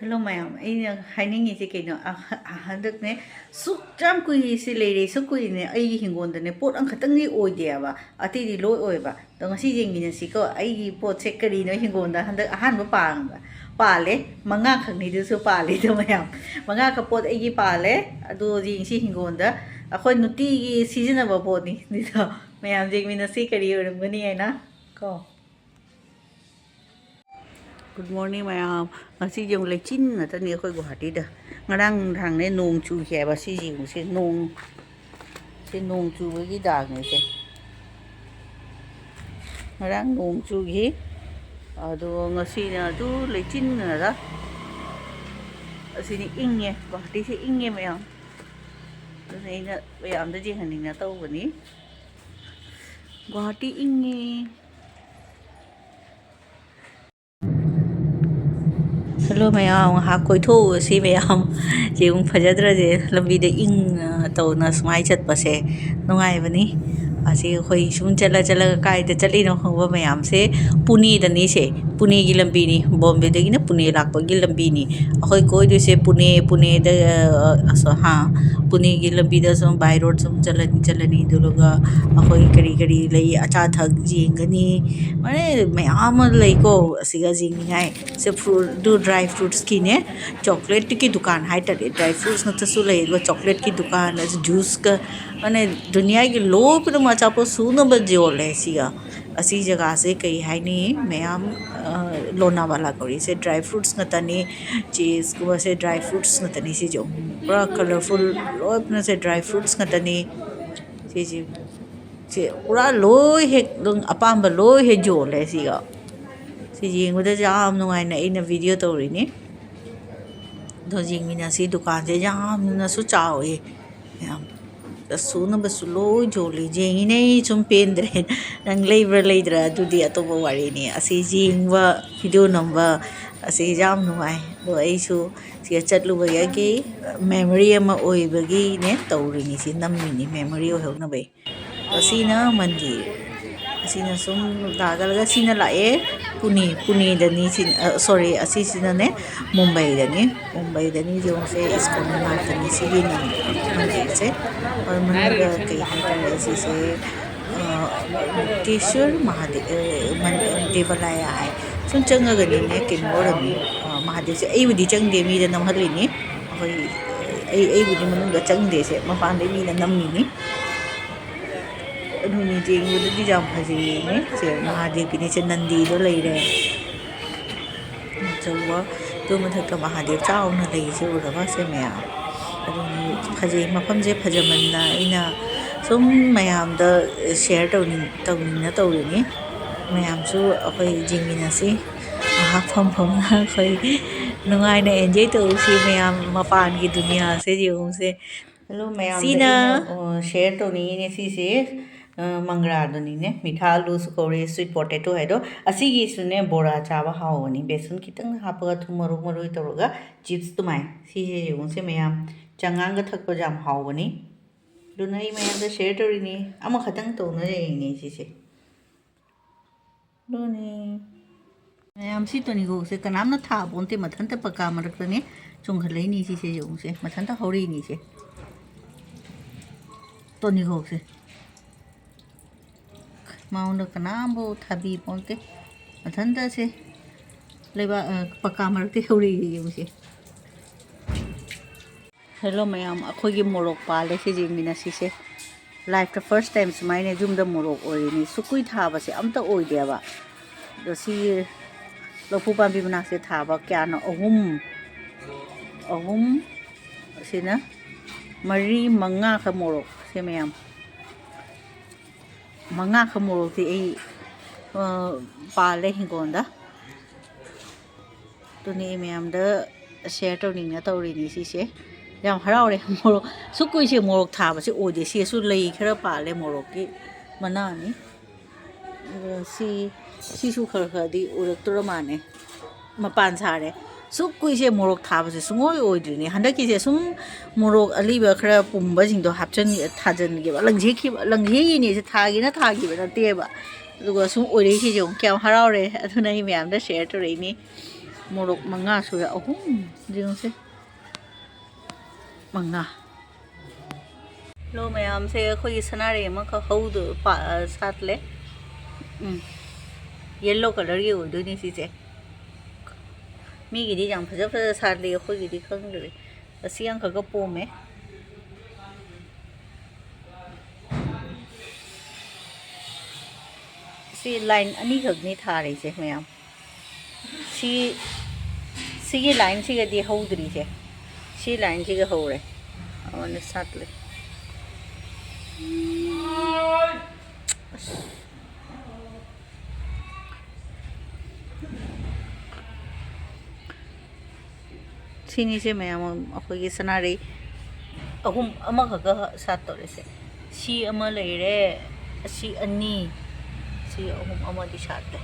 Hello mayam, ai haining isi kaino handak ne sukjam kui si lere su kui ne ai hingon da ne pot ang khatang ni oi de ba ati di loi oi ba to ngasi yengminasi ko ai gi pot se kari no hingon da handak ahan ba pang ba paalle manga khang ni du su paalle to mayam manga ka pot ai gi paalle adu jing si hingon da akhoi nuti gi season ba pot ni ni to mayam yengminasi kari oram gani ai na ko Good morning mayam. Ngasi jong le chin na tani khoi Guwahati da. Ngarang thang ne nong chu he ba si jing se nong chu gi dang ne se. Ngarang nong chu gi ado ngasi na du le chin na da. Asi ni ing ye Guwahati se ing ye mayam. Du nei na mayam da ji haning na tau ba ni. Guwahati ing ye. Hello mayam, ha koithu si mayam jeng phajadra je lambi de ing to na smai chat pa se nungai bani asi khoi sum chala kai de chali no khwa mayam se Pune da ni se Pune gi lambi ni Bombay de gi na Pune lak pa gi lambi ni khoi koi de se Pune da aso ha Pune gi lambi da so by road sum chalani duluga khoi kari lai acha thak jengani mane mayam lai ko asiga jing ngai se fruit do dry fruits ki ne chocolate की दुकान है टरे dry fruits न तो सुले वो chocolate की दुकान है juice का माने दुनिया की लोग पर मचा पर सुन बजोल है सिया असी जगह से कई है नहीं मैं हम लोनावाला करी से ड्राई फ्रूट्स न तनी चीज़ को से ड्राई फ्रूट्स न तनी सी जो बड़ा कलरफुल लोग न से ड्राई फ्रूट्स न तनी सी पूरा लोग है अपाम लोग है जोल है Siya yengda jam nungai na ina video to ri ni do yengminasi dukan je jam na su chao e yam su na ba su lo joli jeng nei chum pendre nang leidra du dia to ba wari ni asi jingwa video number asi jam nungai do ai su sia chat lu ba ya gi memory ma oi ba gi ne to ri ni si nam ni memory ho na ba asi na mandi asina sum daga sina la e Pune da ni sin sorry asi sina ne Mumbai da ni jo se iskon na ta ni si ni mandir se और मंदिर कई है ऐसे से मुक्तेश्वर देवालय है सुन चंगा गनी ने किन्नोर में महादेव से आई बुद्धि चंग दे मी द नम हली ने आई बुद्धि मनुंग चंग दे से मपान दे मी द नम नि उन्होंने जेंग बुद्धि जाम फजी ने से महादेव की ने से नंदी दो लई रे चौवा तो मथक का महादेव चाव न लई से उरवा से मैं फजे मफम जे फजमन्ना इना सुम मयाम द शेयर तौनी मयाम सु अखोई जिंगिनासी फम अखोई नुंगाइना एंजॉय तौसी मयाम मपान की दुनिया से जेउम से हेलो मयाम सीना शेयर तौनी ने सी से मंगरा दुनी ने मीठा आलू सुकोरे स्वीट पोटैटो है दो असी की सुने बोरा चावा हावनी बेसन खितंग हापगा थुम मरु तौरगा चिप्स तुमाय सी जे जेउम से मयाम चंगांग थक जाम हावनी दुना ई मैं द शेयर तौरिनी अमा खतंग तौना जेंगे सिसे दुनी मयाम सी तोनी गो से कनाम न था बोनते मथन त पका मरकने चुंगखलै नी सिसे जों से मथन त हौरी नी से तोनी गो से माउंड कनाम बो थाबी बोनते मथन त से लेबा पका मरकते हौरी जों से हेलो मैम अखोगी मोरक पाले से जेंगमिनासी से लाइफ द फर्स्ट टाइम सुमाइने जुम द मोरक ओरिनी सुकुई थाबा से अमता ओइ देबा दसी लफु पाबी बना से थाबा क्या न अहुम सेना मरी मंगा ख मोरक से मैम मंगा ख मोरक से ए पाले हिंगोंदा तो ने मैम द शेयर तौनिंग तौरिनी से याम हरावरे मोरक सुकुई से मोरक थाबा से ओदे से सु लई खरा पाले मोरक की मनानी सी सु खर दी उरक तुर माने मपान सारे सुकुई से मोरक थाबा से सुंगोय ओइद्रिनी हंदकी से सुम मोरक अलीबा खरा पुंबा जिंदो हापचन थाजन के लंघे नि से थागी नतेबा दुगा सुम ओइरे से जो क्या हरावरे अदुना इ म्याम द शेयर तोरैनी Morok manga suya ahum jingse manga lo mayam se khoi sanare ma kha haudu pa satle yellow color ye odo ni si se mi gi di jang phaja phaja satle khoi gi di khang le asiang kha ga pome si line ani khak ni thare se mayam si gi line si ga di haudri se si line si ga hore awan satle sini se mayam akhoi gi sanare ahum ama kha sat tore se si ama leire si ani si ahum ama di sat le